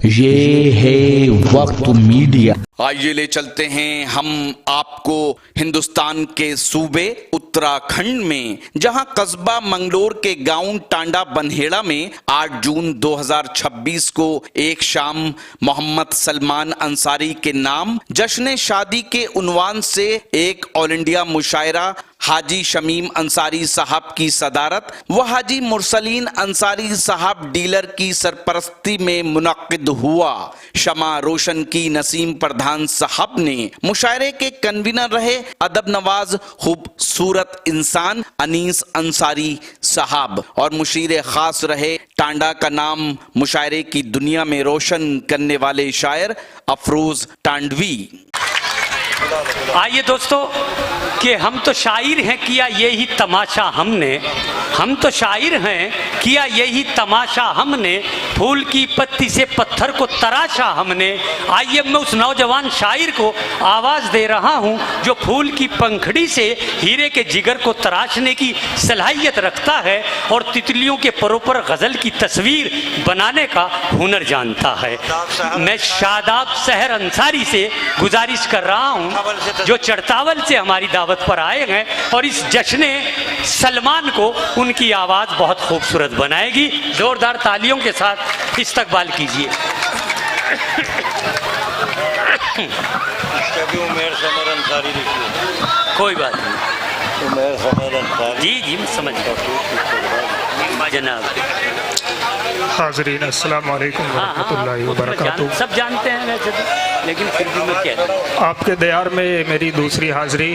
ये है वक्त मीडिया। आइए ले चलते हैं हम आपको हिंदुस्तान के सूबे उत्तराखंड में, जहां कस्बा मंगलोर के गांव टांडा बनहेड़ा में 8 जून 2026 को एक शाम मोहम्मद सलमान अंसारी के नाम जश्न शादी के उन्वान से एक ऑल इंडिया मुशायरा हाजी शमीम अंसारी साहब की सदारत व हाजी मुरसलीन अंसारी साहब डीलर की सरपरस्ती में मुनक्किद हुआ। शमा रोशन की नसीम प्रधान साहब ने मुशायरे के कन्वीनर रहे अदब नवाज खूबसूरत इंसान अनीस अंसारी साहब और मुशीर खास रहे टांडा का नाम मुशायरे की दुनिया में रोशन करने वाले शायर अफरोज टांडवी। आइए दोस्तों कि हम तो शायर हैं, किया यही तमाशा हमने, हम तो शायर हैं, किया यही तमाशा हमने, फूल की पत्ती से पत्थर को तराशा हमने। आइए मैं उस नौजवान शायर को आवाज़ दे रहा हूं जो फूल की पंखड़ी से हीरे के जिगर को तराशने की सलाहियत रखता है और तितलियों के परों पर गज़ल की तस्वीर बनाने का हुनर जानता है। मैं शादाब सहर अंसारी से गुजारिश कर रहा हूं जो चढ़तावल से हमारी दावत पर आए हैं और इस जश्न सलमान को उनकी आवाज़ बहुत खूबसूरत बनाएगी। जोरदार तालियों के साथ इस्तकबाल कीजिए। उमेर समर अंसारी लिखी, कोई बात नहीं, उमेर समर अंसारी। जी जी मैं समझ गया जनाब। हाज़रीन अस्सलाम वालेकुम वरहमतुल्लाहि वबरकातुहू। सब जानते हैं वैसे तो, लेकिन फिर भी मैं कहता हूँ आपके दयार में मेरी दूसरी हाज़री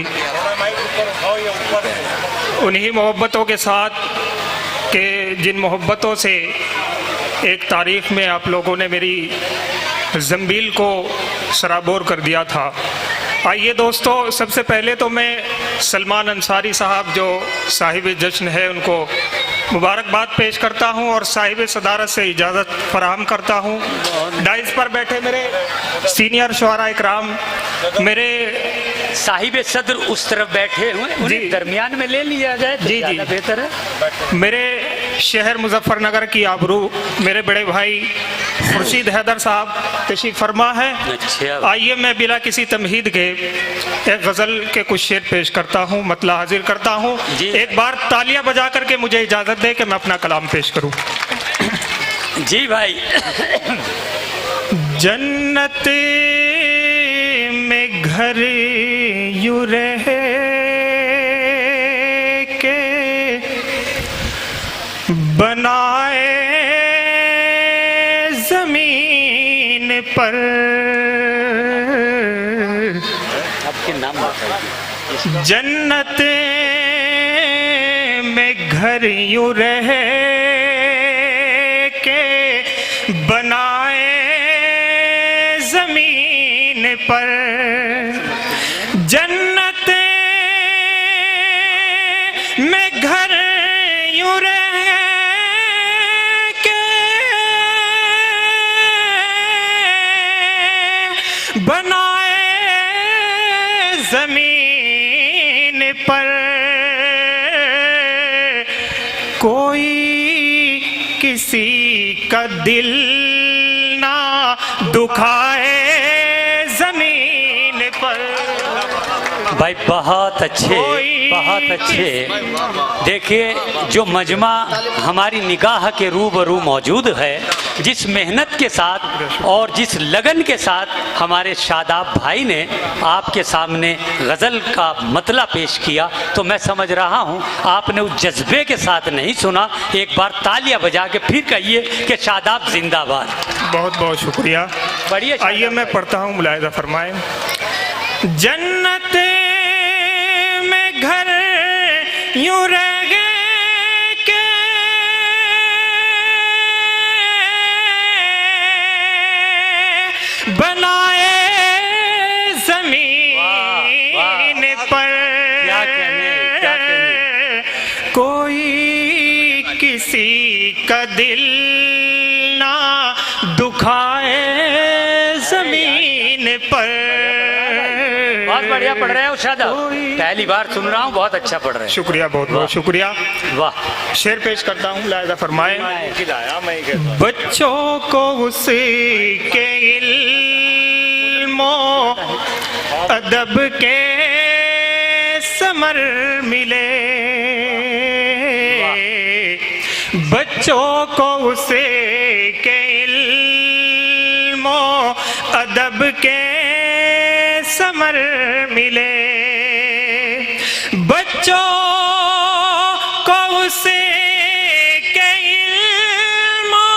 उन्हीं मोहब्बतों के साथ कि जिन मोहब्बतों से एक तारीख़ में आप लोगों ने मेरी ज़ंबील को सराबोर कर दिया था। आइए दोस्तों, सबसे पहले तो मैं सलमान अंसारी साहब जो साहिब जश्न है उनको मुबारकबाद पेश करता हूं और साहिब सदारत से इजाज़त फराहम करता हूं। डाइस पर बैठे मेरे सीनियर शुअरा इकराम, मेरे साहिब सदर उस तरफ बैठे हुए, उन्हें दरमियान में ले लिया जाए तो ज़्यादा बेहतर है। मेरे शहर मुजफ्फरनगर की आबरू मेरे बड़े भाई खुर्शीद हैदर साहब तशरीफ फरमा है। अच्छा, आइए मैं बिला किसी तमहीद के एक गज़ल के कुछ शेर पेश करता हूँ, मतला हाजिर करता हूँ। एक बार तालियां बजा करके मुझे इजाज़त दे कि मैं अपना कलाम पेश करूँ। जी भाई। जन्नत में घर यूं रहे के बनाए जमीन पर, आपके नाम बताइए। जन्नत में घर यूं रहे के बनाए जमीन पर, जन्नत में घर यूं रह के बनाए जमीन पर, कोई किसी का दिल ना दुखाए जमीन पर। भाई बहुत अच्छे, बहुत अच्छे। देखिए जो मजमा हमारी निगाह के रूबरू मौजूद है, जिस मेहनत के साथ और जिस लगन के साथ हमारे शादाब भाई ने आपके सामने गज़ल का मतला पेश किया, तो मैं समझ रहा हूँ आपने उस जज्बे के साथ नहीं सुना। एक बार तालियां बजा के फिर कहिए कि शादाब जिंदाबाद। बहुत बहुत शुक्रिया। बढ़िया। आइए मैं पढ़ता हूँ, मुलाहिज़ा फरमाएं। जन्नत में घर यूं रह गए के बनाए जमीन पर, क्या कहने, क्या कहने। कोई किसी का दिल ना दुखाए जमीन पर, बढ़िया पढ़ रहे हो शादा, पहली बार सुन रहा हूँ, बहुत अच्छा पढ़ रहे हैं। शुक्रिया, बहुत बहुत शुक्रिया। वाह। शेर पेश करता हूँ, मुलाहिजा फरमाएं। बच्चों को उसके इल्मो अदब के समर मिले, बच्चों को उसे के इल्मो अदब के समर मिले, बच्चों को उसे के इल्मो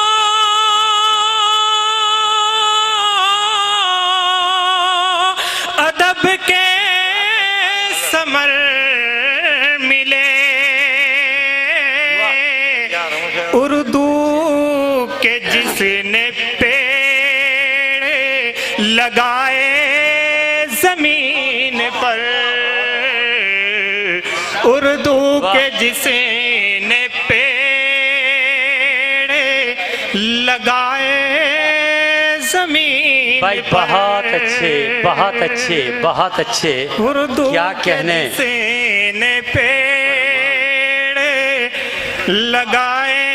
अदब के समर मिले, उर्दू के जिसने पेड़ लगाए जमीन पर, उर्दू के जिसने पेड़ लगाए जमीन भाई बहुत अच्छे, बहुत अच्छे, बहुत अच्छे। उर्दू क्या कहने, जिसने पेड़ लगाए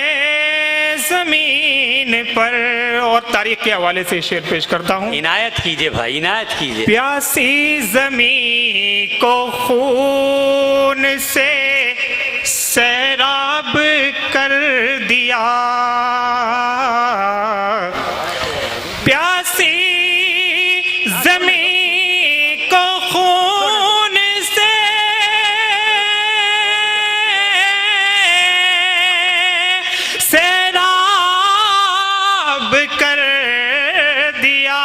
जमीन पर। और तारीख के हवाले से शेर पेश करता हूँ। इनायत कीजिए भाई, इनायत कीजिए। प्यासी जमीन को खून से सैराब कर दिया, प्यासी जमीन को खून से सैराब कर दिया,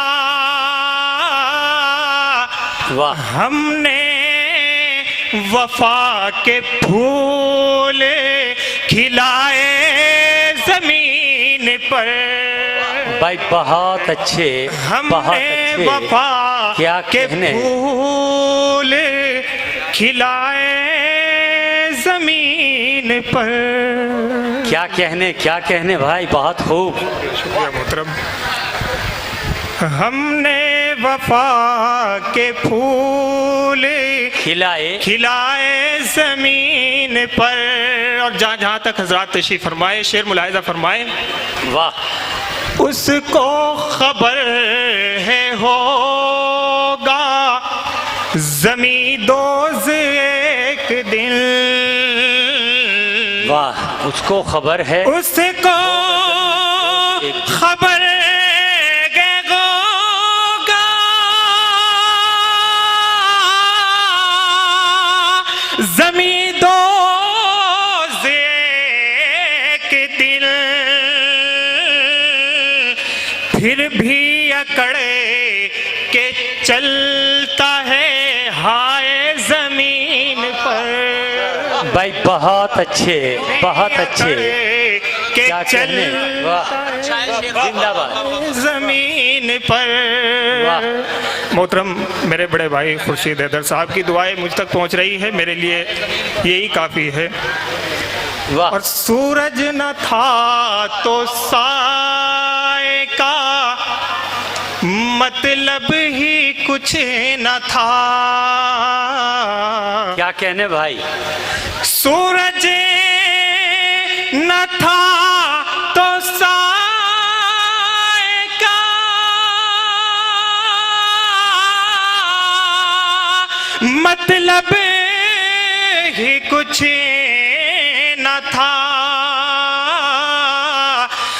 वाह। हमने वफा के फूल खिलाए जमीन पर, भाई बहुत अच्छे, बहुत हमने अच्छे। वफा क्या के कहने, फूल खिलाए जमीन पर। क्या कहने, क्या कहने भाई, बहुत खूब। शुक्रिया मोहतरम। हमने वफा के फूल खिलाए खिलाए जमीन पर। और जहाँ जहाँ तक हजरात तशरीफ फरमाए, शेर मुलाहिजा फरमाए। वाह। उसको खबर है होगा जमीन दोज एक दिन, वाह। उसको खबर है, उसको खबर होगा जमीन दोज एक दिन, फिर भी अकड़े के चलता है हाय जमीन पर। भाई बहुत अच्छे, बहुत अच्छे। के क्या कहने, वाह। जिंदाबाद। जमीन पर। वाह। मोहतरम मेरे बड़े भाई खुर्शीद हैदर साहब की दुआएं मुझ तक पहुंच रही है, मेरे लिए यही काफ़ी है। वाह। और सूरज न था तो साए का मतलब ही कुछ न था। क्या कहने भाई, सूरज न था तो साए का मतलब ही कुछ न था।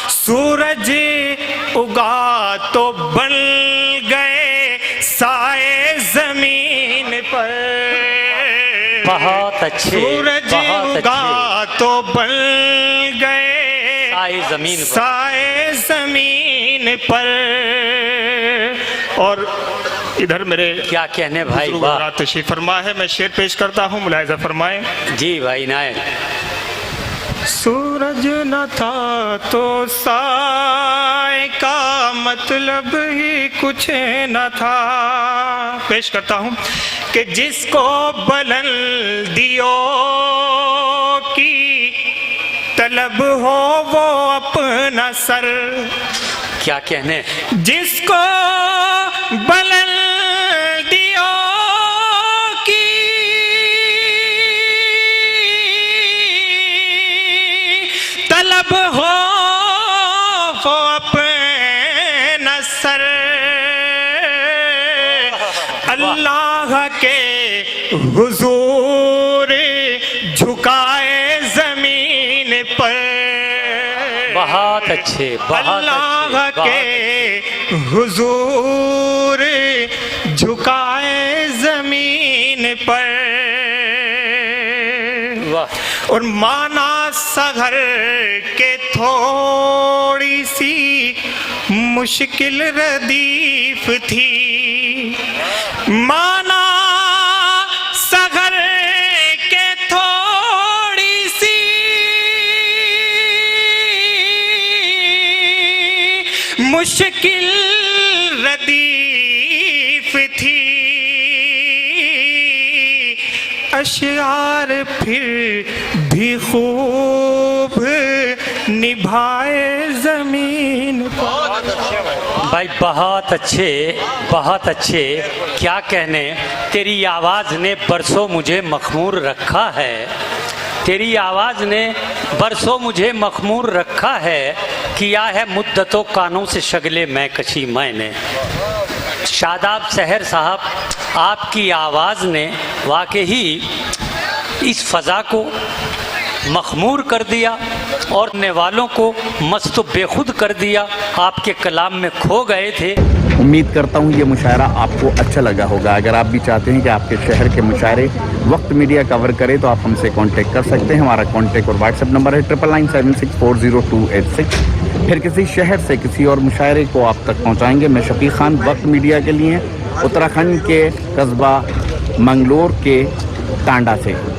सूरज उगा तो बन गए साए जमीन पर। बहुत अच्छे, सूरज बहुत उगा अच्छे। तो बन गए साए जमीन पर, साए जमीन पर। और इधर मेरे क्या कहने भाई, वाह। तशरीफ फरमा है, मैं शेर पेश करता हूँ, मुलाहिजा फरमाएं। जी भाई नायक। सूरज न था तो साए का मतलब ही कुछ न था। पेश करता हूँ कि जिसको बुलंदियों की तलब हो वो अपना सर। क्या कहने, जिसको बुलंदियों अल्लाह के हुजूर झुकाए जमीन पर, बहुत अच्छे, अल्लाह बहुत के हुजूर झुकाए जमीन पर। वाह। और माना सगर के थोड़ी सी मुश्किल रदीफ थी, माना सगर के थोड़ी सी मुश्किल रदीफ थी, अशआर फिर भी खूब निभाए जमीन पर। भाई बहुत अच्छे, बहुत अच्छे, क्या कहने। तेरी आवाज़ ने बरसों मुझे मखमूर रखा है, तेरी आवाज़ ने बरसों मुझे मखमूर रखा है, किया है मुद्दतों कानों से शगले मैं कशी मैंने। शादाब सहर साहब, आपकी आवाज़ ने वाकई इस फ़ज़ा को मखमूर कर दिया और सुनने वालों को मस्त बेखुद कर दिया, आपके कलाम में खो गए थे। उम्मीद करता हूँ ये मुशायरा आपको अच्छा लगा होगा। अगर आप भी चाहते हैं कि आपके शहर के मुशायरे वक्त मीडिया कवर करे तो आप हमसे कांटेक्ट कर सकते हैं। हमारा कांटेक्ट और व्हाट्सएप नंबर है 9997640286। फिर किसी शहर से किसी और मुशायरे को आप तक पहुँचाएँगे। मैं शफीक खान, वक्त मीडिया के लिए उत्तराखंड के कस्बा मंगलोर के टांडा से।